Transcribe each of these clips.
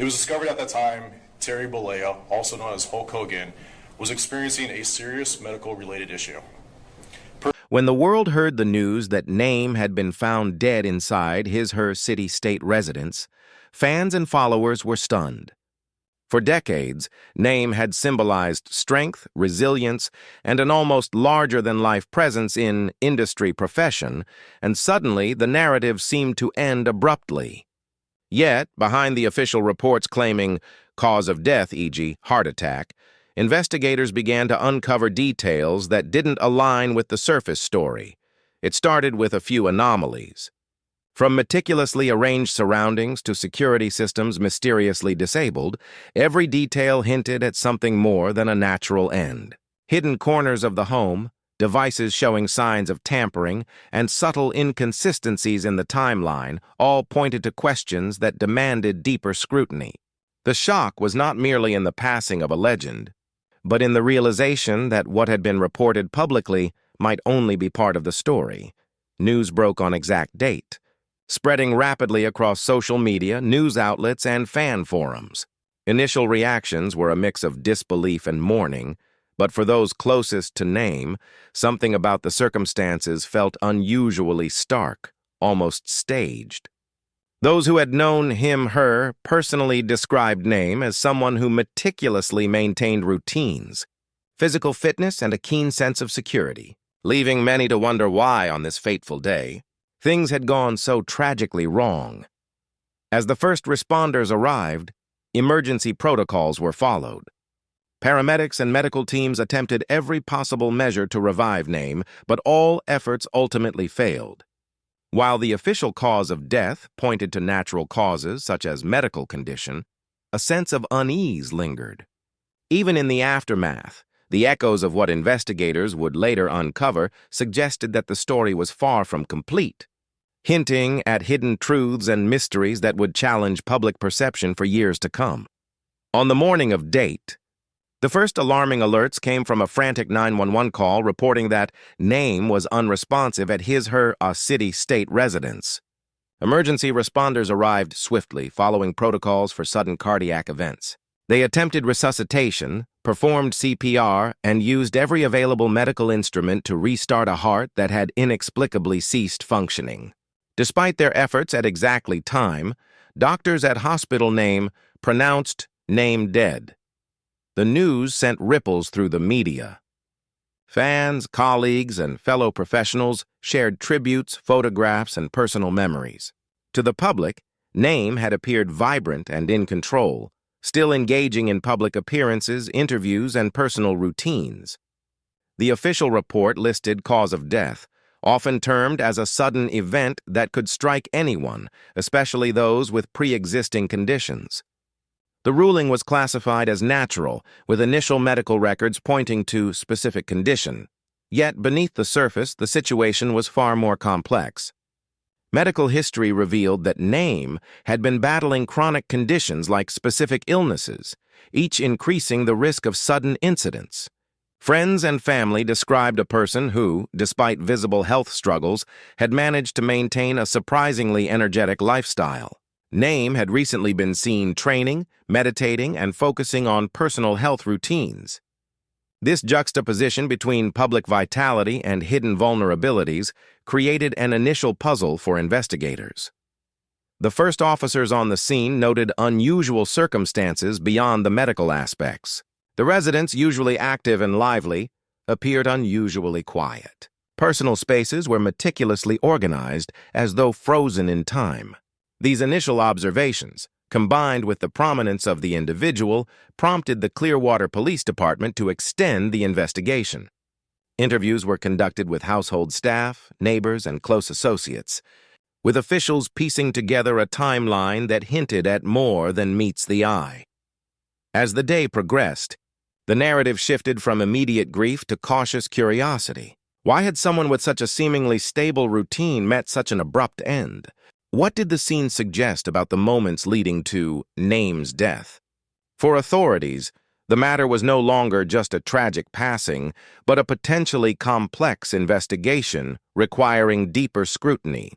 It was discovered at that time Terry Bollea, also known as Hulk Hogan, was experiencing a serious medical-related issue. When the world heard the news that Name had been found dead inside his/her city-state residence, fans and followers were stunned. For decades, Name had symbolized strength, resilience, and an almost larger-than-life presence in industry profession, and suddenly the narrative seemed to end abruptly. Yet, behind the official reports claiming cause of death, e.g., heart attack, investigators began to uncover details that didn't align with the surface story. It started with a few anomalies. From meticulously arranged surroundings to security systems mysteriously disabled, every detail hinted at something more than a natural end. Hidden corners of the home, devices showing signs of tampering, and subtle inconsistencies in the timeline all pointed to questions that demanded deeper scrutiny. The shock was not merely in the passing of a legend, but in the realization that what had been reported publicly might only be part of the story. News broke on exact date, spreading rapidly across social media, news outlets, and fan forums. Initial reactions were a mix of disbelief and mourning, but for those closest to Name, something about the circumstances felt unusually stark, almost staged. Those who had known him/her personally described Name as someone who meticulously maintained routines, physical fitness, and a keen sense of security, leaving many to wonder why on this fateful day things had gone so tragically wrong. As the first responders arrived, emergency protocols were followed. Paramedics and medical teams attempted every possible measure to revive Name, but all efforts ultimately failed. While the official cause of death pointed to natural causes such as medical condition, a sense of unease lingered. Even in the aftermath, the echoes of what investigators would later uncover suggested that the story was far from complete, hinting at hidden truths and mysteries that would challenge public perception for years to come. On the morning of date, the first alarming alerts came from a frantic 911 call reporting that Name was unresponsive at his/her city-state residence. Emergency responders arrived swiftly, following protocols for sudden cardiac events. They attempted resuscitation, performed CPR, and used every available medical instrument to restart a heart that had inexplicably ceased functioning. Despite their efforts at exactly time, doctors at hospital Name pronounced Name dead. The news sent ripples through the media. Fans, colleagues, and fellow professionals shared tributes, photographs, and personal memories. To the public, Name had appeared vibrant and in control, still engaging in public appearances, interviews, and personal routines. The official report listed cause of death, often termed as a sudden event that could strike anyone, especially those with pre-existing conditions. The ruling was classified as natural, with initial medical records pointing to specific condition. Yet, beneath the surface, the situation was far more complex. Medical history revealed that Name had been battling chronic conditions like specific illnesses, each increasing the risk of sudden incidents. Friends and family described a person who, despite visible health struggles, had managed to maintain a surprisingly energetic lifestyle. Name had recently been seen training, meditating, and focusing on personal health routines. This juxtaposition between public vitality and hidden vulnerabilities created an initial puzzle for investigators. The first officers on the scene noted unusual circumstances beyond the medical aspects. The residents, usually active and lively, appeared unusually quiet. Personal spaces were meticulously organized, as though frozen in time. These initial observations, combined with the prominence of the individual, prompted the Clearwater Police Department to extend the investigation. Interviews were conducted with household staff, neighbors, and close associates, with officials piecing together a timeline that hinted at more than meets the eye. As the day progressed, the narrative shifted from immediate grief to cautious curiosity. Why had someone with such a seemingly stable routine met such an abrupt end? What did the scene suggest about the moments leading to Name's death? For authorities, the matter was no longer just a tragic passing, but a potentially complex investigation requiring deeper scrutiny.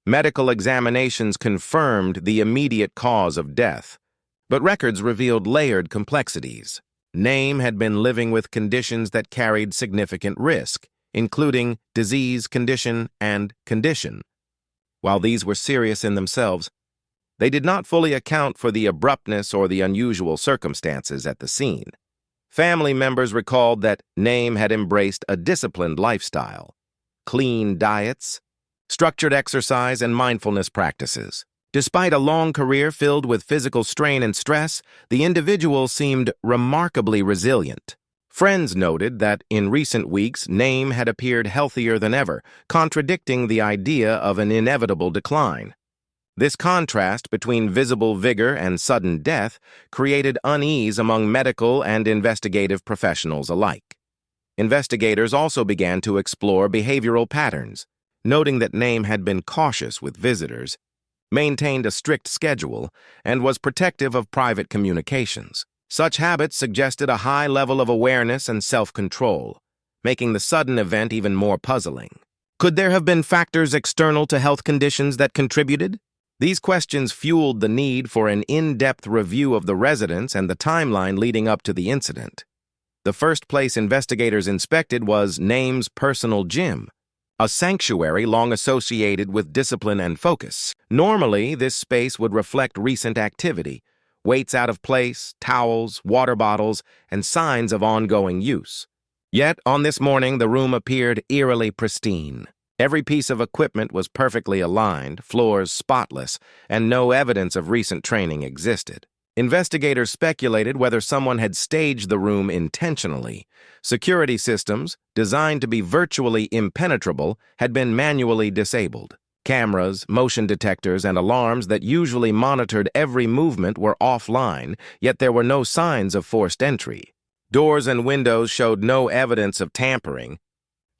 Medical examinations confirmed the immediate cause of death, But records revealed layered complexities. Name had been living with conditions that carried significant risk, including disease, condition, and condition. While these were serious in themselves, they did not fully account for the abruptness or the unusual circumstances at the scene. Family members recalled that Name had embraced a disciplined lifestyle, clean diets, structured exercise, and mindfulness practices. Despite a long career filled with physical strain and stress, the individual seemed remarkably resilient. Friends noted that in recent weeks, Name had appeared healthier than ever, contradicting the idea of an inevitable decline. This contrast between visible vigor and sudden death created unease among medical and investigative professionals alike. Investigators also began to explore behavioral patterns, noting that Name had been cautious with visitors, maintained a strict schedule, and was protective of private communications. Such habits suggested a high level of awareness and self-control, making the sudden event even more puzzling. Could there have been factors external to health conditions that contributed? These questions fueled the need for an in-depth review of the residence and the timeline leading up to the incident. The first place investigators inspected was Name's personal gym, a sanctuary long associated with discipline and focus. Normally, this space would reflect recent activity, weights out of place, towels, water bottles, and signs of ongoing use. Yet, on this morning, the room appeared eerily pristine. Every piece of equipment was perfectly aligned, floors spotless, and no evidence of recent training existed. Investigators speculated whether someone had staged the room intentionally. Security systems, designed to be virtually impenetrable, had been manually disabled. Cameras, motion detectors, and alarms that usually monitored every movement were offline, yet there were no signs of forced entry. Doors and windows showed no evidence of tampering,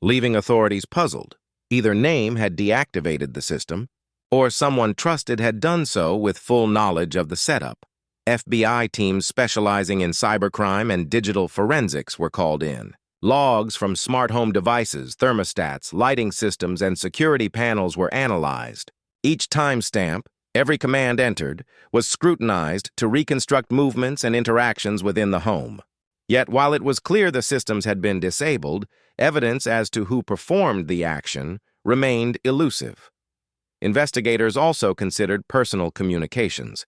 leaving authorities puzzled. Either Name had deactivated the system, or someone trusted had done so with full knowledge of the setup. FBI teams specializing in cybercrime and digital forensics were called in. Logs from smart home devices, thermostats, lighting systems, and security panels were analyzed. Each timestamp, every command entered, was scrutinized to reconstruct movements and interactions within the home. Yet while it was clear the systems had been disabled, evidence as to who performed the action remained elusive. Investigators also considered personal communications.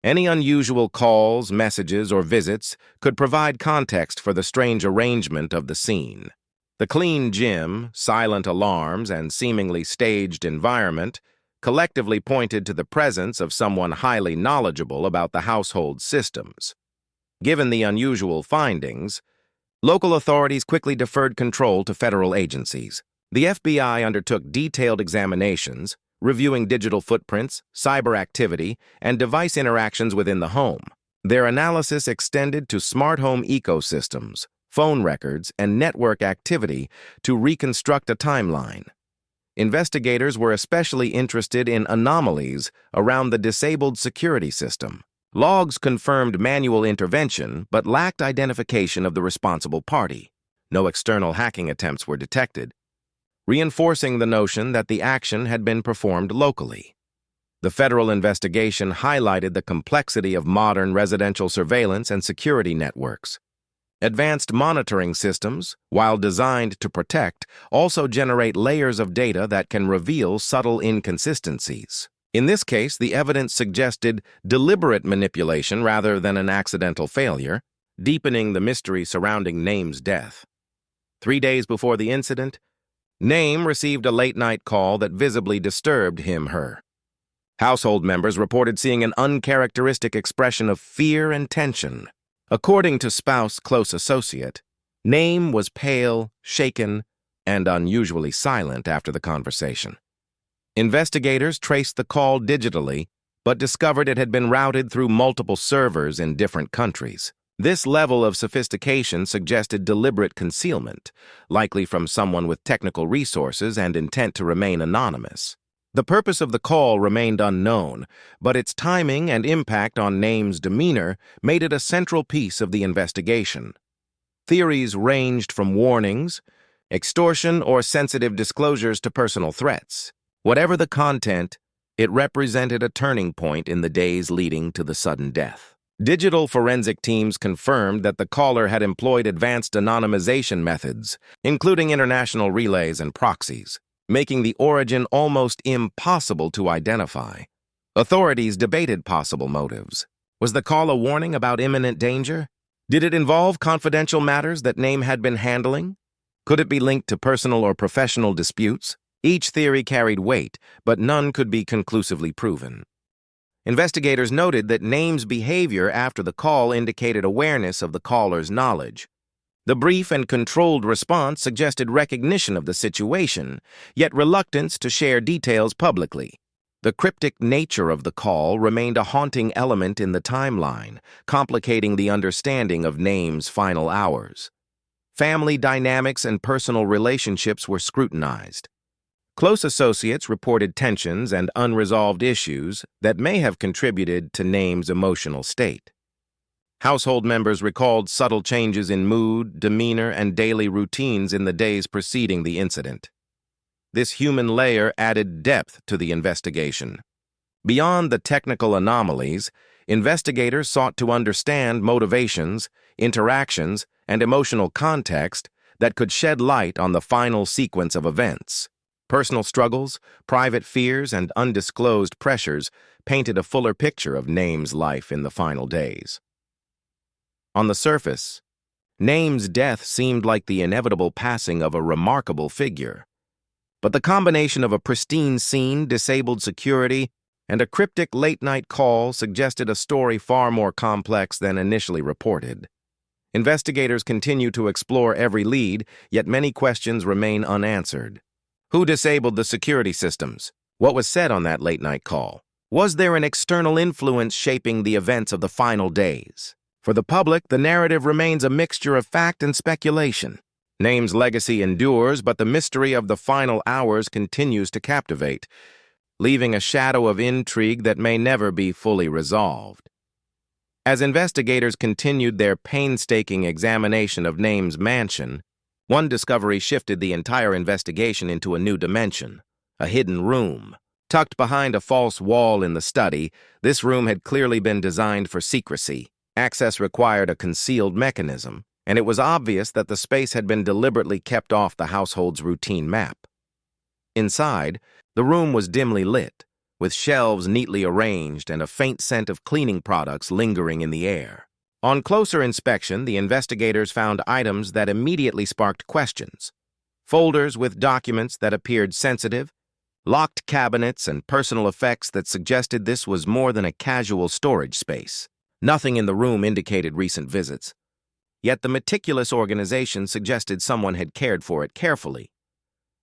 Any unusual calls, messages, or visits could provide context for the strange arrangement of the scene. The clean gym, silent alarms, and seemingly staged environment collectively pointed to the presence of someone highly knowledgeable about the household systems. Given the unusual findings, local authorities quickly deferred control to federal agencies. The FBI undertook detailed examinations, reviewing digital footprints, cyber activity, and device interactions within the home. Their analysis extended to smart home ecosystems, phone records, and network activity to reconstruct a timeline. Investigators were especially interested in anomalies around the disabled security system. Logs confirmed manual intervention but lacked identification of the responsible party. No external hacking attempts were detected, reinforcing the notion that the action had been performed locally. The federal investigation highlighted the complexity of modern residential surveillance and security networks. Advanced monitoring systems, while designed to protect, also generate layers of data that can reveal subtle inconsistencies. In this case, the evidence suggested deliberate manipulation rather than an accidental failure, deepening the mystery surrounding Name's death. 3 days before the incident, Name received a late-night call that visibly disturbed him/her. Household members reported seeing an uncharacteristic expression of fear and tension. According to spouse close associate, Name was pale, shaken, and unusually silent after the conversation. Investigators traced the call digitally, but discovered it had been routed through multiple servers in different countries. This level of sophistication suggested deliberate concealment, likely from someone with technical resources and intent to remain anonymous. The purpose of the call remained unknown, but its timing and impact on Name's demeanor made it a central piece of the investigation. Theories ranged from warnings, extortion, or sensitive disclosures to personal threats. Whatever the content, it represented a turning point in the days leading to the sudden death. Digital forensic teams confirmed that the caller had employed advanced anonymization methods, including international relays and proxies, making the origin almost impossible to identify. Authorities debated possible motives. Was the call a warning about imminent danger? Did it involve confidential matters that Name had been handling? Could it be linked to personal or professional disputes? Each theory carried weight, but none could be conclusively proven. Investigators noted that Name's behavior after the call indicated awareness of the caller's knowledge. The brief and controlled response suggested recognition of the situation, yet reluctance to share details publicly. The cryptic nature of the call remained a haunting element in the timeline, complicating the understanding of Name's final hours. Family dynamics and personal relationships were scrutinized. Close associates reported tensions and unresolved issues that may have contributed to Name's emotional state. Household members recalled subtle changes in mood, demeanor, and daily routines in the days preceding the incident. This human layer added depth to the investigation. Beyond the technical anomalies, investigators sought to understand motivations, interactions, and emotional context that could shed light on the final sequence of events. Personal struggles, private fears, and undisclosed pressures painted a fuller picture of Name's life in the final days. On the surface, Name's death seemed like the inevitable passing of a remarkable figure. But the combination of a pristine scene, disabled security, and a cryptic late-night call suggested a story far more complex than initially reported. Investigators continue to explore every lead, yet many questions remain unanswered. Who disabled the security systems? What was said on that late-night call? Was there an external influence shaping the events of the final days? For the public, the narrative remains a mixture of fact and speculation. Name's legacy endures, but the mystery of the final hours continues to captivate, leaving a shadow of intrigue that may never be fully resolved. As investigators continued their painstaking examination of Name's mansion, one discovery shifted the entire investigation into a new dimension, a hidden room. Tucked behind a false wall in the study, this room had clearly been designed for secrecy. Access required a concealed mechanism, and it was obvious that the space had been deliberately kept off the household's routine map. Inside, the room was dimly lit, with shelves neatly arranged and a faint scent of cleaning products lingering in the air. On closer inspection, the investigators found items that immediately sparked questions. Folders with documents that appeared sensitive, locked cabinets, and personal effects that suggested this was more than a casual storage space. Nothing in the room indicated recent visits. Yet the meticulous organization suggested someone had cared for it carefully.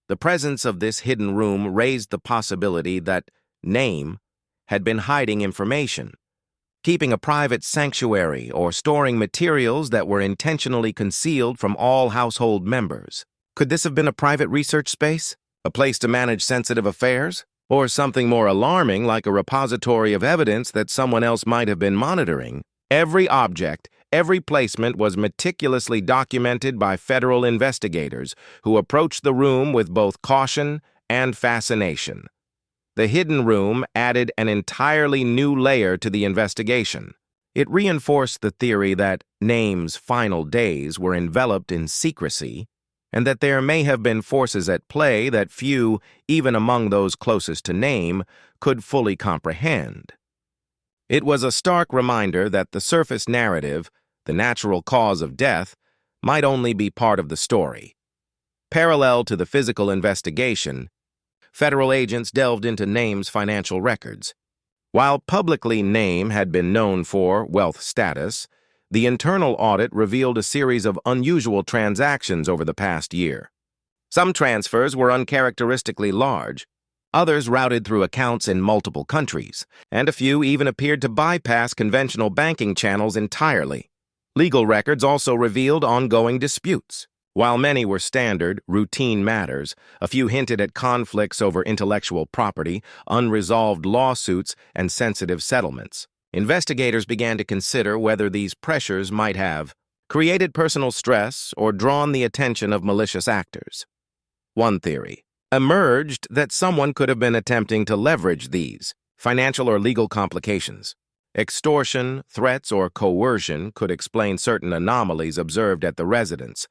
The presence of this hidden room raised the possibility that Name had been hiding information, keeping a private sanctuary, or storing materials that were intentionally concealed from all household members. Could this have been a private research space? A place to manage sensitive affairs? Or something more alarming like a repository of evidence that someone else might have been monitoring? Every object, every placement was meticulously documented by federal investigators who approached the room with both caution and fascination. The hidden room added an entirely new layer to the investigation. It reinforced the theory that Name's final days were enveloped in secrecy, and that there may have been forces at play that few, even among those closest to Name, could fully comprehend. It was a stark reminder that the surface narrative, the natural cause of death, might only be part of the story. Parallel to the physical investigation, federal agents delved into Name's financial records. While publicly Name had been known for wealth status, the internal audit revealed a series of unusual transactions over the past year. Some transfers were uncharacteristically large, others routed through accounts in multiple countries, and a few even appeared to bypass conventional banking channels entirely. Legal records also revealed ongoing disputes. While many were standard, routine matters, a few hinted at conflicts over intellectual property, unresolved lawsuits, and sensitive settlements. Investigators began to consider whether these pressures might have created personal stress or drawn the attention of malicious actors. One theory emerged that someone could have been attempting to leverage these financial or legal complications. Extortion, threats, or coercion could explain certain anomalies observed at the residence.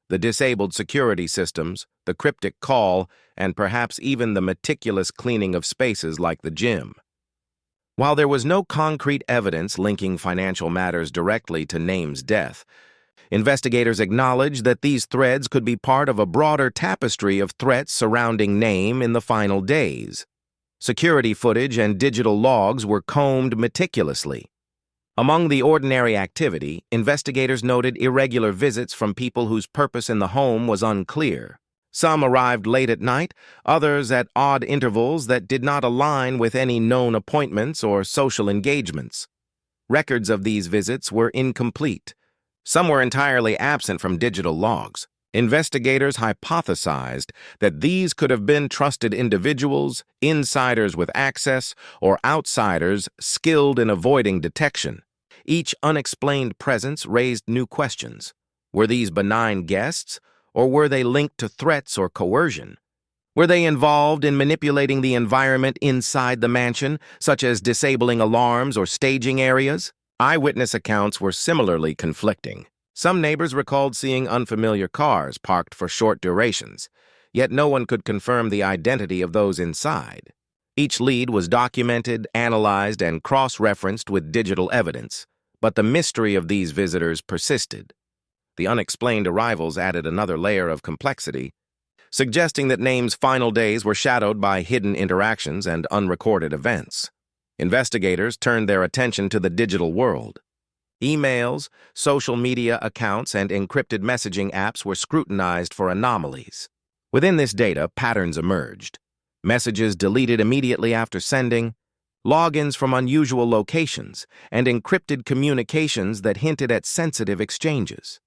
The disabled security systems, the cryptic call, and perhaps even the meticulous cleaning of spaces like the gym. While there was no concrete evidence linking financial matters directly to Name's death, investigators acknowledged that these threads could be part of a broader tapestry of threats surrounding Name in the final days. Security footage and digital logs were combed meticulously. Among the ordinary activity, investigators noted irregular visits from people whose purpose in the home was unclear. Some arrived late at night, others at odd intervals that did not align with any known appointments or social engagements. Records of these visits were incomplete. Some were entirely absent from digital logs. Investigators hypothesized that these could have been trusted individuals, insiders with access, or outsiders skilled in avoiding detection. Each unexplained presence raised new questions. Were these benign guests, or were they linked to threats or coercion? Were they involved in manipulating the environment inside the mansion, such as disabling alarms or staging areas? Eyewitness accounts were similarly conflicting. Some neighbors recalled seeing unfamiliar cars parked for short durations, yet no one could confirm the identity of those inside. Each lead was documented, analyzed, and cross-referenced with digital evidence, but the mystery of these visitors persisted. The unexplained arrivals added another layer of complexity, suggesting that Name's final days were shadowed by hidden interactions and unrecorded events. Investigators turned their attention to the digital world. Emails, social media accounts, and encrypted messaging apps were scrutinized for anomalies. Within this data, patterns emerged. Messages deleted immediately after sending, logins from unusual locations, and encrypted communications that hinted at sensitive exchanges.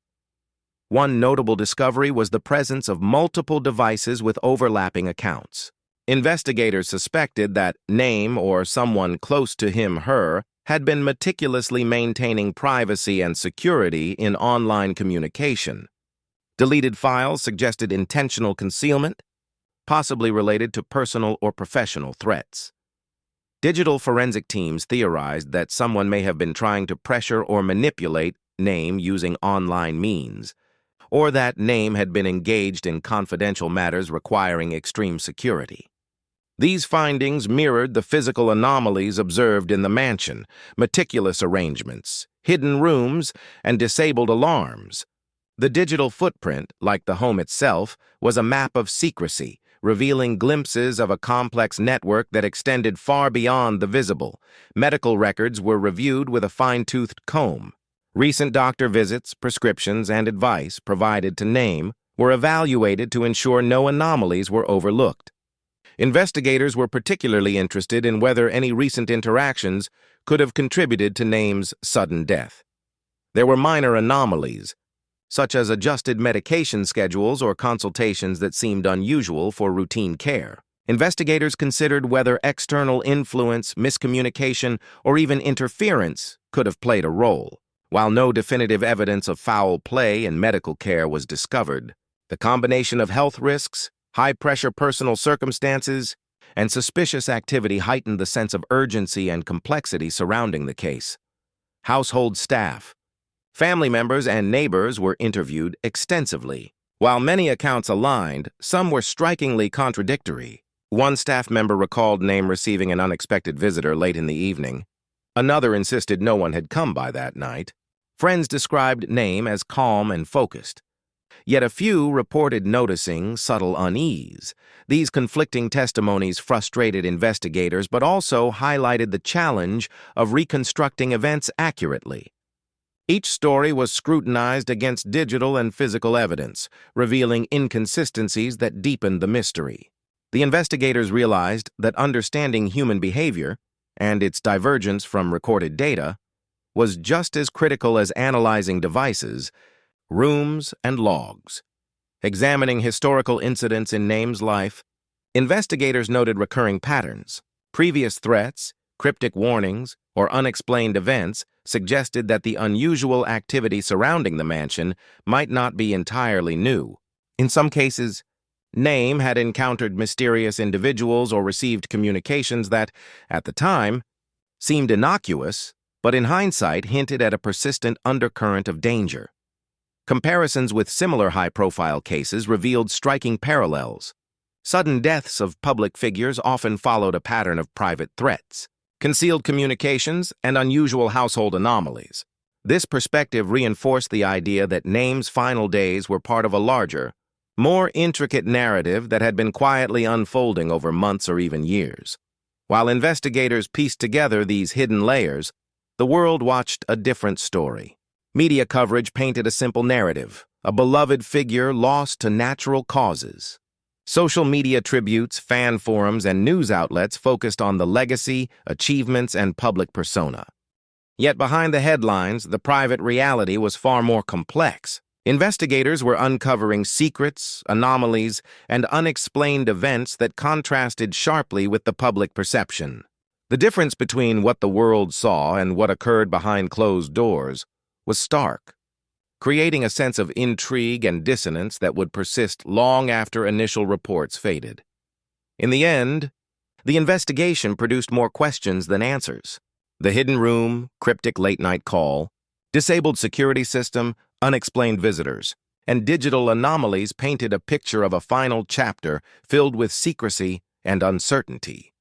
One notable discovery was the presence of multiple devices with overlapping accounts. Investigators suspected that Name or someone close to him/her had been meticulously maintaining privacy and security in online communication. Deleted files suggested intentional concealment, possibly related to personal or professional threats. Digital forensic teams theorized that someone may have been trying to pressure or manipulate Name using online means, or that Name had been engaged in confidential matters requiring extreme security. These findings mirrored the physical anomalies observed in the mansion: meticulous arrangements, hidden rooms, and disabled alarms. The digital footprint, like the home itself, was a map of secrecy, revealing glimpses of a complex network that extended far beyond the visible. Medical records were reviewed with a fine-toothed comb. Recent doctor visits, prescriptions, and advice provided to Name were evaluated to ensure no anomalies were overlooked. Investigators were particularly interested in whether any recent interactions could have contributed to Name's sudden death. There were minor anomalies, such as adjusted medication schedules or consultations that seemed unusual for routine care. Investigators considered whether external influence, miscommunication, or even interference could have played a role. While no definitive evidence of foul play in medical care was discovered, the combination of health risks, high-pressure personal circumstances, and suspicious activity heightened the sense of urgency and complexity surrounding the case. Household staff, family members, and neighbors were interviewed extensively. While many accounts aligned, some were strikingly contradictory. One staff member recalled Name receiving an unexpected visitor late in the evening. Another insisted no one had come by that night. Friends described Name as calm and focused. Yet a few reported noticing subtle unease. These conflicting testimonies frustrated investigators but also highlighted the challenge of reconstructing events accurately. Each story was scrutinized against digital and physical evidence, revealing inconsistencies that deepened the mystery. The investigators realized that understanding human behavior and its divergence from recorded data was just as critical as analyzing devices, rooms, and logs. Examining historical incidents in Name's life, investigators noted recurring patterns. Previous threats, cryptic warnings, or unexplained events suggested that the unusual activity surrounding the mansion might not be entirely new. In some cases, Name had encountered mysterious individuals or received communications that, at the time, seemed innocuous but in hindsight hinted at a persistent undercurrent of danger. Comparisons with similar high-profile cases revealed striking parallels. Sudden deaths of public figures often followed a pattern of private threats, concealed communications, and unusual household anomalies. This perspective reinforced the idea that Name's final days were part of a larger, more intricate narrative that had been quietly unfolding over months or even years. While investigators pieced together these hidden layers, the world watched a different story. Media coverage painted a simple narrative, a beloved figure lost to natural causes. Social media tributes, fan forums, and news outlets focused on the legacy, achievements, and public persona. Yet behind the headlines, the private reality was far more complex. Investigators were uncovering secrets, anomalies, and unexplained events that contrasted sharply with the public perception. The difference between what the world saw and what occurred behind closed doors was stark, creating a sense of intrigue and dissonance that would persist long after initial reports faded. In the end, the investigation produced more questions than answers. The hidden room, cryptic late-night call, disabled security system, unexplained visitors, and digital anomalies painted a picture of a final chapter filled with secrecy and uncertainty.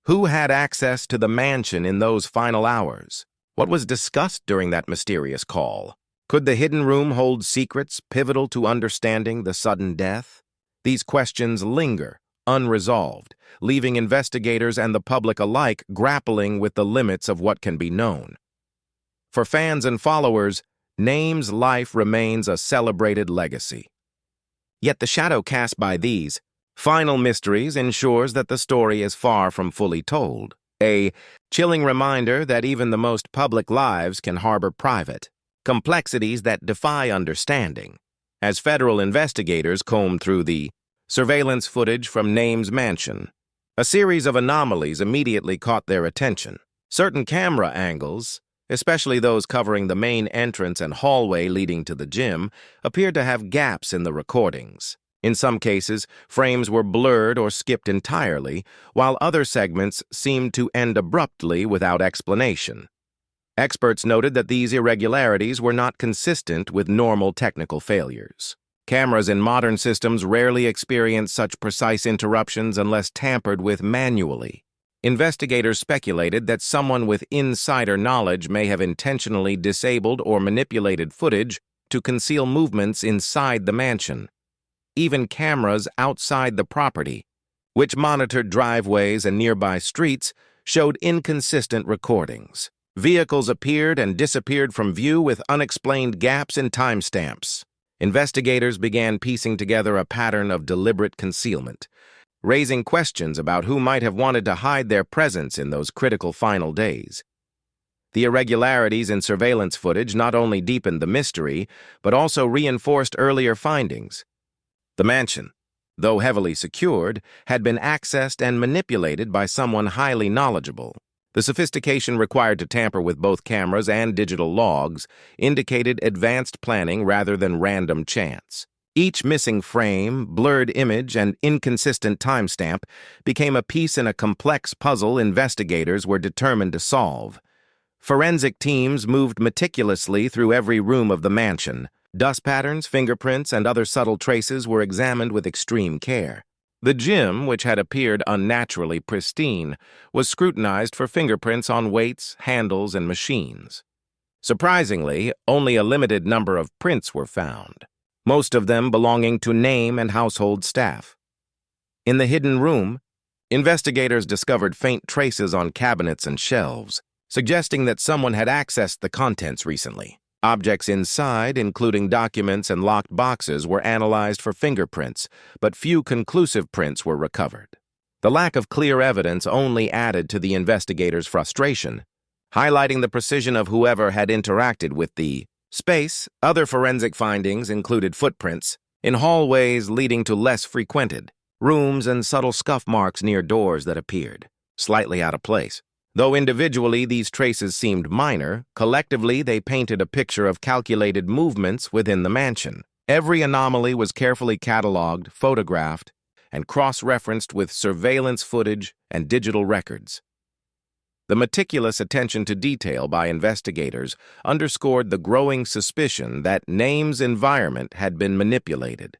Who had access to the mansion in those final hours? What was discussed during that mysterious call? Could the hidden room hold secrets pivotal to understanding the sudden death? These questions linger, unresolved, leaving investigators and the public alike grappling with the limits of what can be known. For fans and followers, Name's life remains a celebrated legacy. Yet the shadow cast by these final mysteries ensures that the story is far from fully told. A chilling reminder that even the most public lives can harbor private complexities that defy understanding. As federal investigators combed through the surveillance footage from Name's mansion, a series of anomalies immediately caught their attention. Certain camera angles, especially those covering the main entrance and hallway leading to the gym, appeared to have gaps in the recordings. In some cases, frames were blurred or skipped entirely, while other segments seemed to end abruptly without explanation. Experts noted that these irregularities were not consistent with normal technical failures. Cameras in modern systems rarely experience such precise interruptions unless tampered with manually. Investigators speculated that someone with insider knowledge may have intentionally disabled or manipulated footage to conceal movements inside the mansion. Even cameras outside the property, which monitored driveways and nearby streets, showed inconsistent recordings. Vehicles appeared and disappeared from view with unexplained gaps in timestamps. Investigators began piecing together a pattern of deliberate concealment, raising questions about who might have wanted to hide their presence in those critical final days. The irregularities in surveillance footage not only deepened the mystery, but also reinforced earlier findings. The mansion, though heavily secured, had been accessed and manipulated by someone highly knowledgeable. The sophistication required to tamper with both cameras and digital logs indicated advanced planning rather than random chance. Each missing frame, blurred image, and inconsistent timestamp became a piece in a complex puzzle investigators were determined to solve. Forensic teams moved meticulously through every room of the mansion. Dust patterns, fingerprints, and other subtle traces were examined with extreme care. The gym, which had appeared unnaturally pristine, was scrutinized for fingerprints on weights, handles, and machines. Surprisingly, only a limited number of prints were found, most of them belonging to Name and household staff. In the hidden room, investigators discovered faint traces on cabinets and shelves, suggesting that someone had accessed the contents recently. Objects inside, including documents and locked boxes, were analyzed for fingerprints, but few conclusive prints were recovered. The lack of clear evidence only added to the investigators' frustration, highlighting the precision of whoever had interacted with the space. Other forensic findings included footprints in hallways leading to less frequented rooms and subtle scuff marks near doors that appeared slightly out of place. Though individually these traces seemed minor, collectively they painted a picture of calculated movements within the mansion. Every anomaly was carefully cataloged, photographed, and cross-referenced with surveillance footage and digital records. The meticulous attention to detail by investigators underscored the growing suspicion that Name's environment had been manipulated.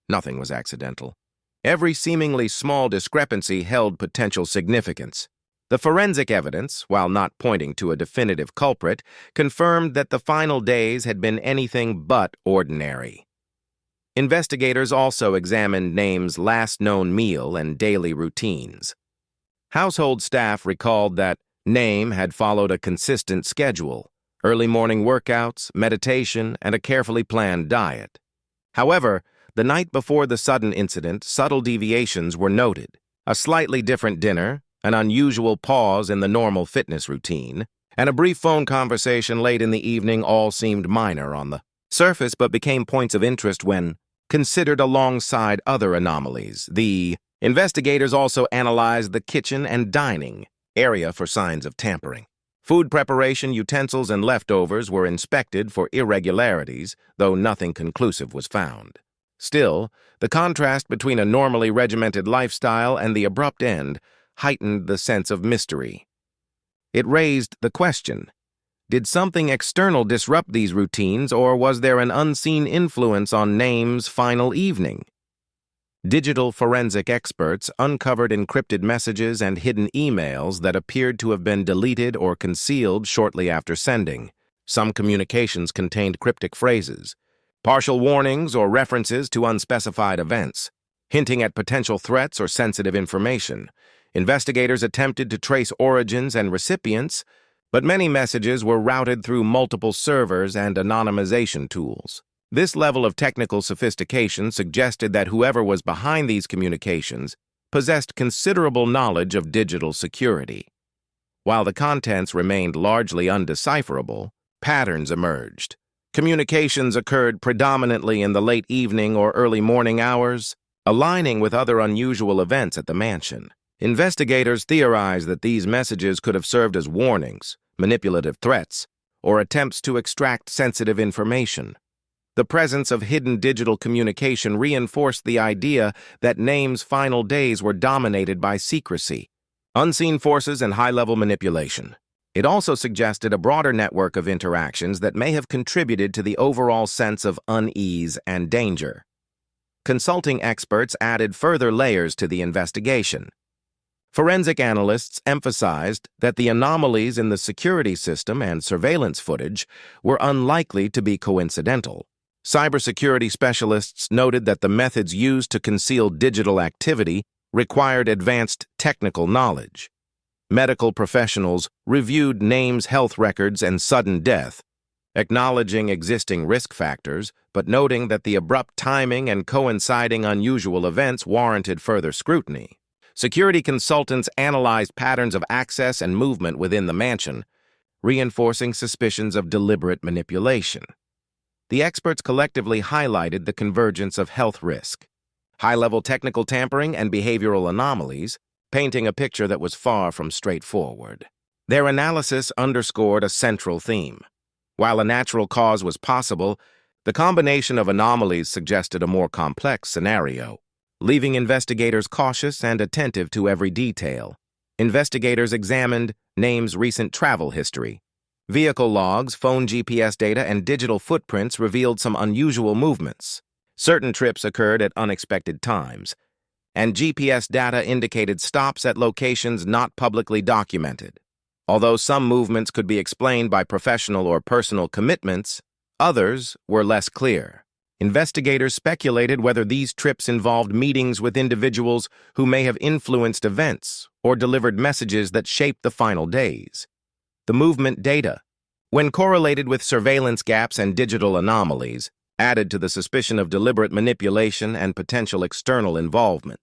Nothing was accidental. Every seemingly small discrepancy held potential significance. The forensic evidence, while not pointing to a definitive culprit, confirmed that the final days had been anything but ordinary. Investigators also examined Name's last known meal and daily routines. Household staff recalled that Name had followed a consistent schedule: early morning workouts, meditation, and a carefully planned diet. However, the night before the sudden incident, subtle deviations were noted: a slightly different dinner, an unusual pause in the normal fitness routine, and a brief phone conversation late in the evening all seemed minor on the surface but became points of interest when considered alongside other anomalies. The investigators also analyzed the kitchen and dining area for signs of tampering. Food preparation, utensils, and leftovers were inspected for irregularities, though nothing conclusive was found. Still, the contrast between a normally regimented lifestyle and the abrupt end heightened the sense of mystery. It raised the question: did something external disrupt these routines, or was there an unseen influence on Name's final evening? Digital forensic experts uncovered encrypted messages and hidden emails that appeared to have been deleted or concealed shortly after sending. Some communications contained cryptic phrases, partial warnings, or references to unspecified events, hinting at potential threats or sensitive information. Investigators attempted to trace origins and recipients, but many messages were routed through multiple servers and anonymization tools. This level of technical sophistication suggested that whoever was behind these communications possessed considerable knowledge of digital security. While the contents remained largely undecipherable, patterns emerged. Communications occurred predominantly in the late evening or early morning hours, aligning with other unusual events at the mansion. Investigators theorized that these messages could have served as warnings, manipulative threats, or attempts to extract sensitive information. The presence of hidden digital communication reinforced the idea that Name's final days were dominated by secrecy, unseen forces, and high-level manipulation. It also suggested a broader network of interactions that may have contributed to the overall sense of unease and danger. Consulting experts added further layers to the investigation. Forensic analysts emphasized that the anomalies in the security system and surveillance footage were unlikely to be coincidental. Cybersecurity specialists noted that the methods used to conceal digital activity required advanced technical knowledge. Medical professionals reviewed Name's health records and sudden death, acknowledging existing risk factors, but noting that the abrupt timing and coinciding unusual events warranted further scrutiny. Security consultants analyzed patterns of access and movement within the mansion, reinforcing suspicions of deliberate manipulation. The experts collectively highlighted the convergence of health risk, high-level technical tampering, and behavioral anomalies, painting a picture that was far from straightforward. Their analysis underscored a central theme. While a natural cause was possible, the combination of anomalies suggested a more complex scenario, leaving investigators cautious and attentive to every detail. Investigators examined Name's recent travel history. Vehicle logs, phone GPS data, and digital footprints revealed some unusual movements. Certain trips occurred at unexpected times, and GPS data indicated stops at locations not publicly documented. Although some movements could be explained by professional or personal commitments, others were less clear. Investigators speculated whether these trips involved meetings with individuals who may have influenced events or delivered messages that shaped the final days. The movement data, when correlated with surveillance gaps and digital anomalies, added to the suspicion of deliberate manipulation and potential external involvement.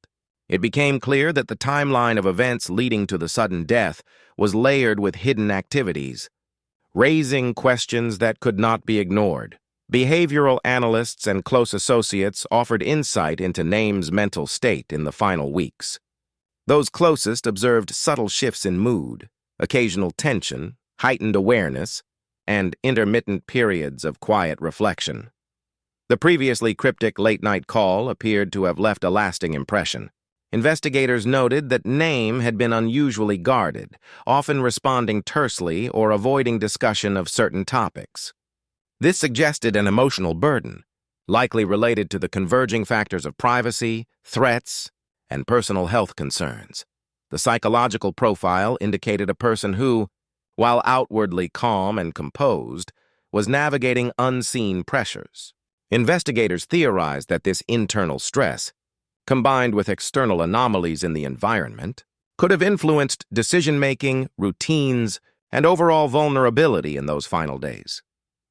It became clear that the timeline of events leading to the sudden death was layered with hidden activities, raising questions that could not be ignored. Behavioral analysts and close associates offered insight into Name's mental state in the final weeks. Those closest observed subtle shifts in mood, occasional tension, heightened awareness, and intermittent periods of quiet reflection. The previously cryptic late-night call appeared to have left a lasting impression. Investigators noted that Name had been unusually guarded, often responding tersely or avoiding discussion of certain topics. This suggested an emotional burden, likely related to the converging factors of privacy, threats, and personal health concerns. The psychological profile indicated a person who, while outwardly calm and composed, was navigating unseen pressures. Investigators theorized that this internal stress, combined with external anomalies in the environment, could have influenced decision-making, routines, and overall vulnerability in those final days.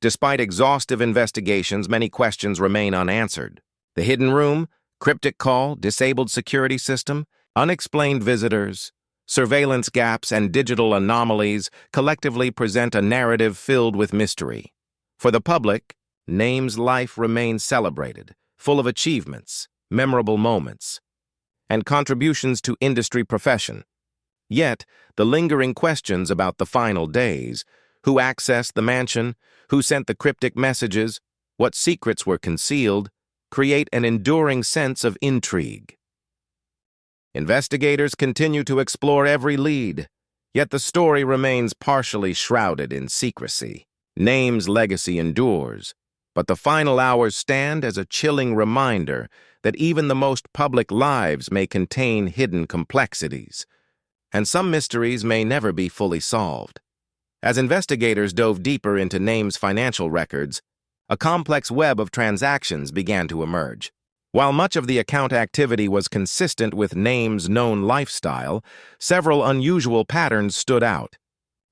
Despite exhaustive investigations, many questions remain unanswered. The hidden room, cryptic call, disabled security system, unexplained visitors, surveillance gaps, and digital anomalies collectively present a narrative filled with mystery. For the public, Name's life remains celebrated, full of achievements, memorable moments, and contributions to industry profession. Yet, the lingering questions about the final days, who accessed the mansion, who sent the cryptic messages, what secrets were concealed, create an enduring sense of intrigue. Investigators continue to explore every lead, yet the story remains partially shrouded in secrecy. Name's legacy endures, but the final hours stand as a chilling reminder that even the most public lives may contain hidden complexities, and some mysteries may never be fully solved. As investigators dove deeper into Name's financial records, a complex web of transactions began to emerge. While much of the account activity was consistent with Name's known lifestyle, several unusual patterns stood out.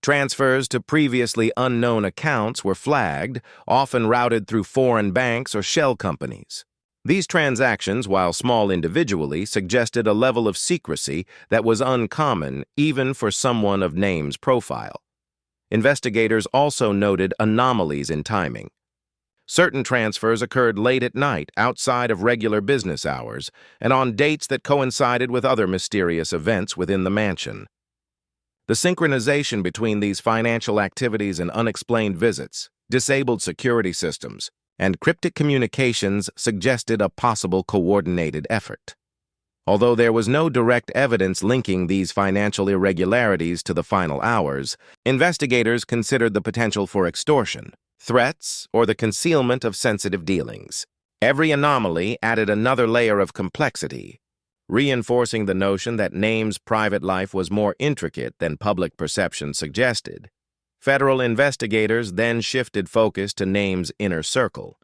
Transfers to previously unknown accounts were flagged, often routed through foreign banks or shell companies. These transactions, while small individually, suggested a level of secrecy that was uncommon even for someone of Name's profile. Investigators also noted anomalies in timing. Certain transfers occurred late at night, outside of regular business hours, and on dates that coincided with other mysterious events within the mansion. The synchronization between these financial activities and unexplained visits, disabled security systems, and cryptic communications suggested a possible coordinated effort. Although there was no direct evidence linking these financial irregularities to the final hours, investigators considered the potential for extortion, threats, or the concealment of sensitive dealings. Every anomaly added another layer of complexity, reinforcing the notion that Name's private life was more intricate than public perception suggested. Federal investigators then shifted focus to Name's inner circle,